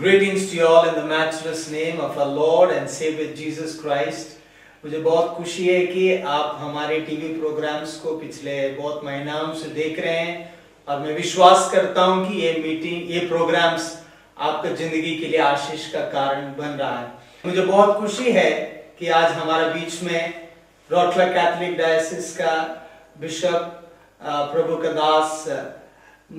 Greetings to you all in the matchless name of our Lord and Savior Jesus Christ. मुझे बहुत खुशी है कि आप हमारे टीवी प्रोग्राम्स को पिछले बहुत महीनों से देख रहे हैं और मैं विश्वास करता हूं कि ये प्रोग्राम्स आपके जिंदगी के लिए आशीष का कारण बन रहा है। मुझे बहुत खुशी है कि आज हमारे बीच में रोटला कैथोलिक डायोसिस का बिशप प्रभु का दास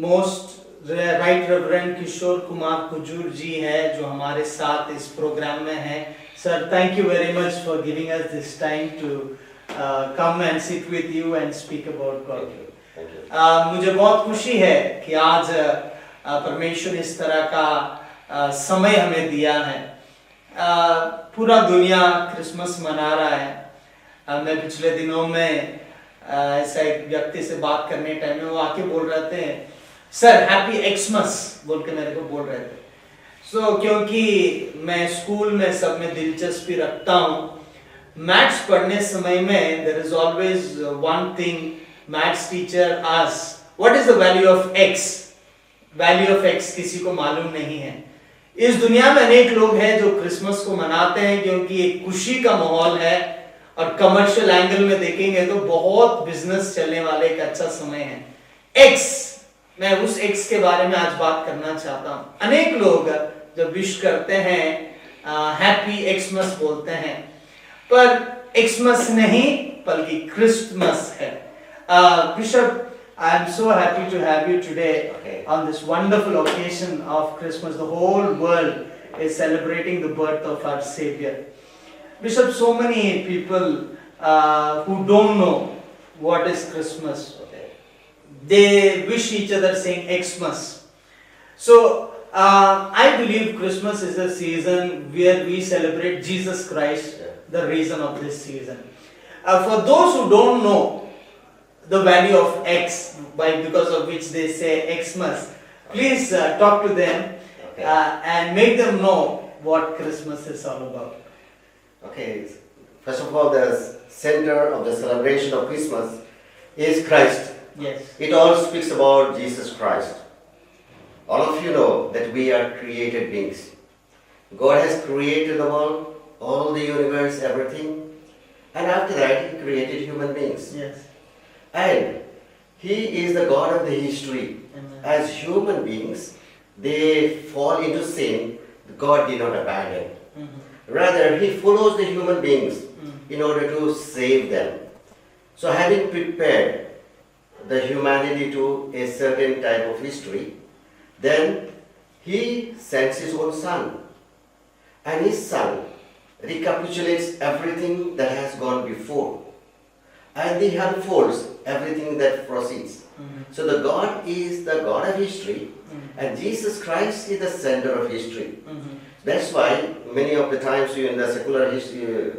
most right reverend Kishore Kumar Kujur ji है जो हमारे साथ इस प्रोग्राम में है। Sir, thank you very much for giving us this time to come and sit with you and speak about God. मुझे बहुत खुशी है कि आज परमेश्वर इस तरह का समय हमें दिया है। पूरा दुनिया क्रिसमस मना रहा है। मैं पिछले दिनों में ऐसा एक व्यक्ति से बात करने टाइम में वो आके बोल रहे थे, सर हैप्पी एक्समस बोल के मेरे को बोल रहे थे। क्योंकि मैं स्कूल में सब में दिलचस्पी रखता हूँ, मैथ्स पढ़ने समय में there is always one thing maths teacher ask what is the value of X. Value of X किसी को मालूम नहीं है। इस दुनिया में अनेक लोग हैं जो क्रिसमस को मनाते हैं क्योंकि एक खुशी का माहौल है और कमर्शियल एंगल में देखेंगे तो बहुत बिजनेस चलने वाले एक अच्छा समय है। एक्स, मैं उस एक्स के बारे में आज बात करना चाहता हूँ। अनेक लोग जब विश करते हैं हैप्पी एक्समस बोलते हैं, पर एक्समस नहीं बल्कि क्रिसमस है। Bishop, I am so happy to have you today on this wonderful occasion of Christmas. The whole world is celebrating the birth of our Savior. Bishop, so many people who don't know what is Christmas. They wish each other saying Xmas. So I believe Christmas is a season where we celebrate Jesus Christ, the reason of this season. For those who don't know the value of X, because of which they say Xmas, please talk to them and make them know what Christmas is all about. Okay, first of all, the center of the celebration of Christmas is Christ. Yes. It all speaks about Jesus Christ. All of you know that we are created beings. God has created the world, all the universe, everything, and after that He created human beings. Yes. And He is the God of the history. Amen. As human beings, they fall into sin. God did not abandon. Rather, He follows the human beings in order to save them. So having prepared the humanity to a certain type of history, then He sends His own Son. And His Son recapitulates everything that has gone before. And He unfolds everything that proceeds. So the God is the God of history, and Jesus Christ is the center of history. That's why many of the times in the secular history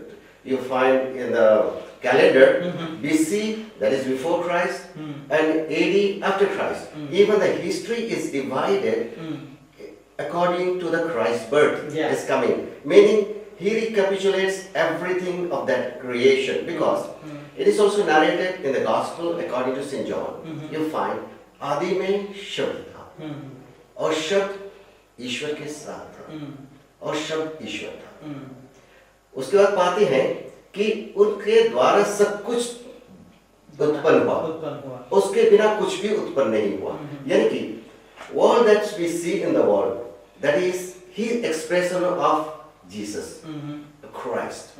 you find in the calendar BC, that is before Christ, and AD after Christ. Even the history is divided according to the Christ's birth is coming. Meaning He recapitulates everything of that creation, because it is also narrated in the Gospel according to St. John. You find आदि में शब्द था और शब्द ईश्वर के साथ था और शब्द ईश्वर था। उसके बाद पाते हैं कि उनके द्वारा सब कुछ उत्पन्न हुआ, उसके बिना कुछ भी उत्पन्न नहीं हुआ। यानी कि all that we see in the world, that is His expression of Jesus Christ,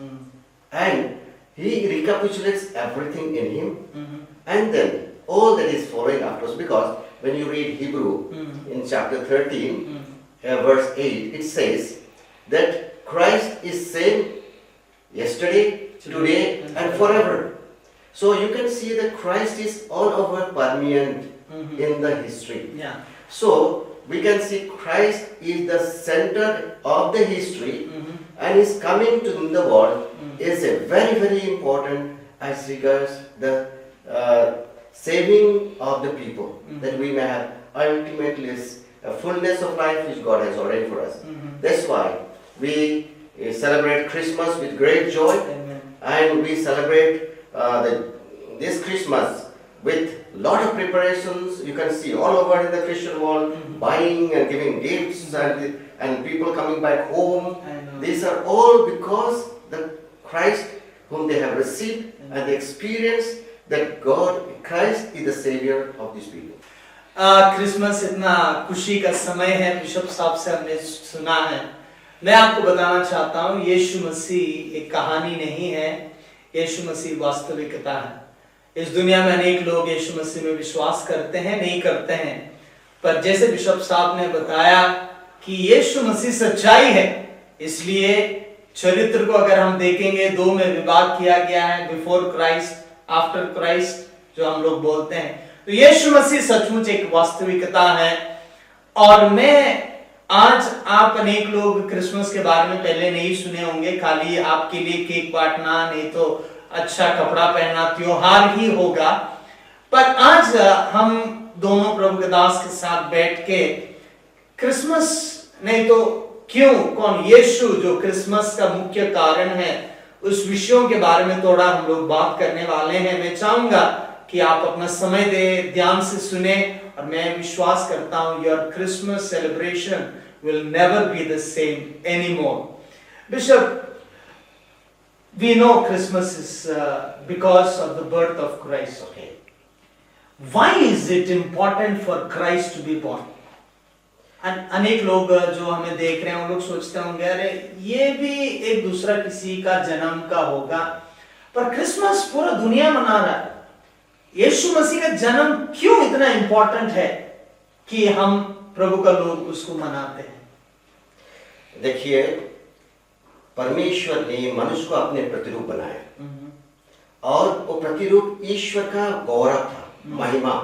and He recapitulates everything in Him, and then all that is following after us. Because when you read Hebrew in chapter 13 verse 8, it says that Christ is same yesterday, today and forever. So you can see that Christ is all over permeant in the history. Yeah. So we can see Christ is the center of the history, and His coming to the world is a very, very important as regards the saving of the people, that we may have ultimately a fullness of life which God has ordained for us. That's why we celebrate Christmas with great joy. Amen. And we celebrate this Christmas with lot of preparations you can see all over in the Christian world, buying and giving gifts and people coming back home. I know. These are all because the Christ whom they have received and they experience that God, Christ is the Savior of these people. Christmas इतना खुशी का समय है, bishop साहब से हमने सुना है। मैं आपको बताना चाहता हूँ, यीशु मसीह एक कहानी नहीं है, यीशु मसीह वास्तविकता है। इस दुनिया में अनेक लोग यीशु मसीह में विश्वास करते हैं, नहीं करते हैं, पर जैसे बिशप साहब ने बताया कि यीशु मसीह सच्चाई है, इसलिए चरित्र को अगर हम देखेंगे, दो में विभाग किया गया है, बिफोर क्राइस्ट, आफ्टर क्राइस्ट, जो हम लोग बोलते हैं। तो यीशु मसीह सचमुच एक वास्तविकता है। और मैं आज, आप अनेक लोग क्रिसमस के बारे में पहले नहीं सुने होंगे, खाली आपके लिए केक काटना, नहीं तो अच्छा कपड़ा पहनना, त्योहार ही होगा। पर आज हम दोनों प्रभु के दास के साथ बैठ के क्रिसमस नहीं तो क्यों, कौन, यीशु जो क्रिसमस का मुख्य कारण है, उस विषयों के बारे में थोड़ा हम लोग बात करने वाले हैं। मैं चाहूंगा कि आप अपना समय दे, ध्यान से सुने, और मैं विश्वास करता हूं your Christmas celebration will never be the same anymore. Bishop, we know Christmas is because of the birth of Christ. Okay. Why is it important for Christ to be born? अनेक लोग जो हमें देख रहे हैं, वो लोग सोचते होंगे, अरे ये भी एक दूसरा किसी का जन्म का होगा, पर क्रिसमस पूरा दुनिया मना रहा है। यीशु मसीह का जन्म क्यों इतना इंपॉर्टेंट है कि हम प्रभु का लोग उसको मनाते हैं? देखिए, परमेश्वर ने मनुष्य को अपने प्रतिरूप बनाया, और वो प्रतिरूप ईश्वर का गौरव था, महिमा,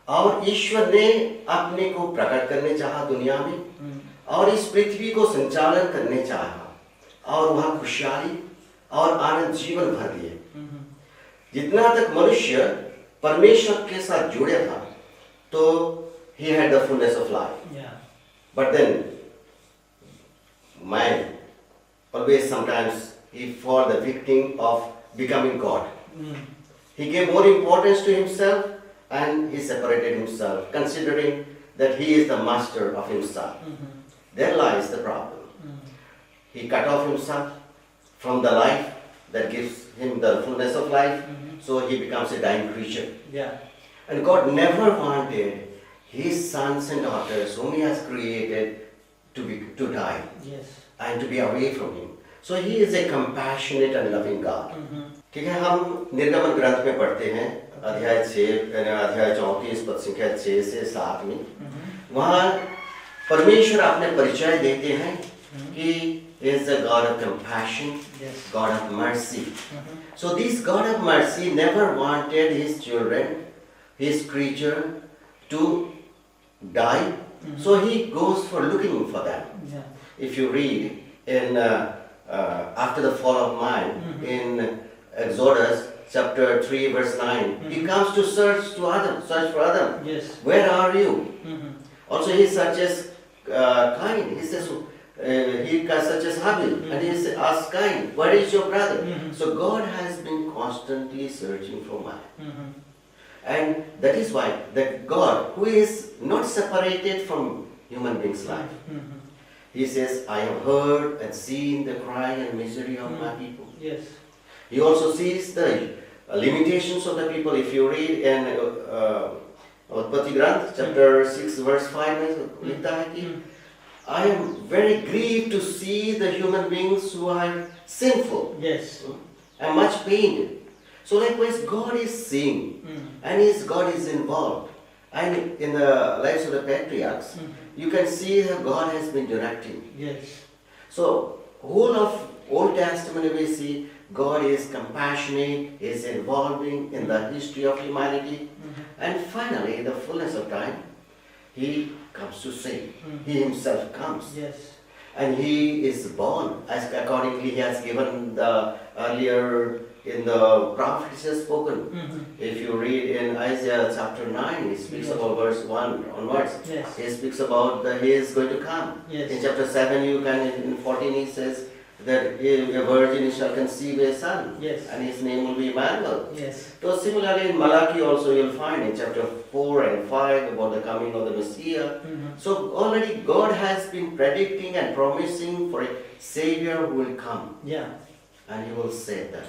और ईश्वर ने अपने को प्रकट करने चाहा दुनिया में, और इस पृथ्वी को संचालन करने चाहा, और वहां खुशहाली और आनंद जीवन भर दिए। जितना तक मनुष्य परमेश्वर के साथ जुड़े था, तो he had the fullness of life. But then man always sometimes he fall the victim of becoming God. He gave more importance to himself and he separated himself, considering that he is the master of himself. There lies the problem. He cut off himself from the life that gives him the fullness of life, so he becomes a dying creature. And God never wanted his sons and daughters whom he has created to die and to be away from him. So he is a compassionate and loving God. ठीक है, हम निर्गमन ग्रंथ में पढ़ते हैं, अध्याय 34 पद संख्या 6 से 7 में, वहाँ परमेश्वर अपने परिचय देते हैं कि he is a God of compassion, God of mercy. So this God of mercy never wanted his children, his creature, to die. So he goes for looking for them. If you read in after the fall of man in Exodus chapter 3 verse 9, he comes to search for Adam. Where are you? Also he searches Cain. He says he searches Habil, and he asks Cain, where is your brother? So God has been constantly searching for man. And that is why that God, who is not separated from human beings' life, he says, I have heard and seen the cry and misery of my people. He also sees the limitations of the people. If you read in Utpatti Granth, chapter 6, verse 5, लिखता है कि I am very grieved to see the human beings who are sinful and much pained. So likewise, God is seeing, and God is involved. And in the lives of the patriarchs, you can see how God has been directing. So, whole of Old Testament we see God is compassionate, is involving in the history of humanity, and finally, in the fullness of time, He comes to save. He Himself comes. And He is born, as accordingly He has given the earlier in the prophets has spoken. If you read in Isaiah chapter 9, he speaks about verse 1 onwards. He speaks about He is going to come. In chapter 7, you can, in 14, he says, that a virgin shall conceive a son, Yes. and his name will be Emmanuel. Yes. So similarly in Malachi also you'll find in chapter 4 and 5 about the coming of the Messiah. So already God has been predicting and promising for a Savior who will come Yeah. and he will save them.